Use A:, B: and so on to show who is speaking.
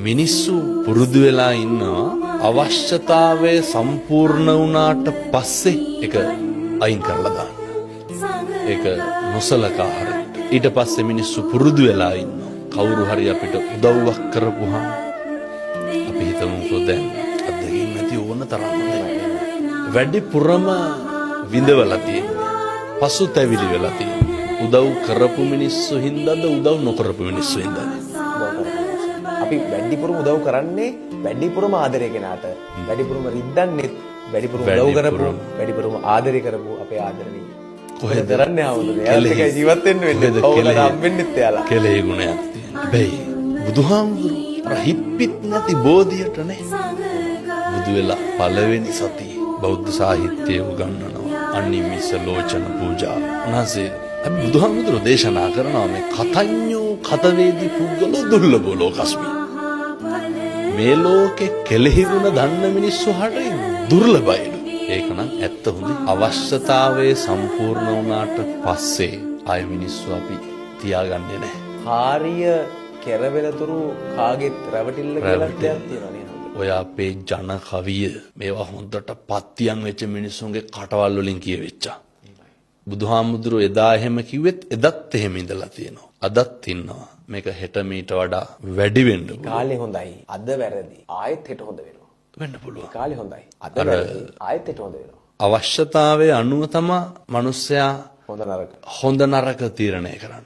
A: මිනිස්සු පුරුදු වෙලා ඉන්නවා අවශ්‍යතාවය සම්පූර්ණ වුණාට පස්සේ ඒක අයින් කරලා දාන්න. ඒක නොසලකා හරියට. ඊට පස්සේ මිනිස්සු පුරුදු වෙලා ඉන්නවා. කවුරු හරි අපිට උදව්වක් කරපුවාම අපි හිතමුකෝ දැන් අත්දැකීම් නැති ඕන තරම් වැඩිපුරම විඳවලා තියෙන්නේ. පසුතැවිලි වෙලා තියෙන්නේ. උදව් කරපු මිනිස්සු හින්දාද උදව් නොකරපු මිනිස්සු හින්දාද?
B: අපි වැඩිපුරම උදව් කරන්නේ වැඩිපුරම ආදරය කෙනාට. වැඩිපුරම රිද්දන්නේ වැඩිපුරම උදව් කරපු වැඩිපුරම ආදරය කරපු අපේ ආදරණීය. කොහෙද කරන්නේ ආවොත් එයාත් එක්ක ජීවත් වෙන්න වෙන්නේ. ඔව්ලා හම්බෙන්නෙත් එයාලා.
A: කෙලෙහි ගුණයක් තියෙනවා. හැබැයි බුදුහාමුදුරු අර හිප්පිත් නැති බෝධියටනේ බුදු වෙලා පළවෙනි සතියේ බෞද්ධ සාහිත්‍යය උගන්වනවා. අනිමිස ලෝචන පූජා. උන්වහන්සේ අපි බුදුහාමුදුරු දේශනා කරනවා මේ කතඤ්ඤෝ කතවේදී පුද්ගලෝ දුර්ලභෝ ලෝකස්මි. මේ ලෝකේ කෙලෙහි ගුණ දන්න මිනිස්සු හරිය දුර්ලභයිලු. ඒක නම් ඇත්ත හොඳයි. අවශ්‍යතාවයේ සම්පූර්ණ වුණාට පස්සේ ආය මිනිස්සු අපි තියාගන්නේ නැහැ.
B: කාර්ය කෙරවෙලතුරු කාගෙත් රැවටිල්ල කියලා දෙයක් තියෙනවා නේද?
A: ඔය අපේ ජන කවිය මේවා හොඳට පත්තියන් වෙච්ච මිනිස්සුන්ගේ කටවල් වලින් කියවෙච්චා. බුදුහාමුදුරුවෝ එදා එහෙම කිව්වෙත් එදත් එහෙම ඉඳලා තියෙනවා. අදත් ඉන්නවා. මේක හෙට මීට වඩා වැඩි වෙන්න පුළුවන්.
B: කාලේ හොඳයි. අද වැරදි. ආයෙත් හෙට හොඳ වෙනවා.
A: වෙන්න පුළුවන්.
B: කාලේ හොඳයි. අද වැරදි. ආයෙත් හෙට හොඳ වෙනවා.
A: අවශ්‍යතාවයේ අනුව තමයි මිනිස්සයා
B: හොඳ නරක
A: තීරණය කරන්නේ.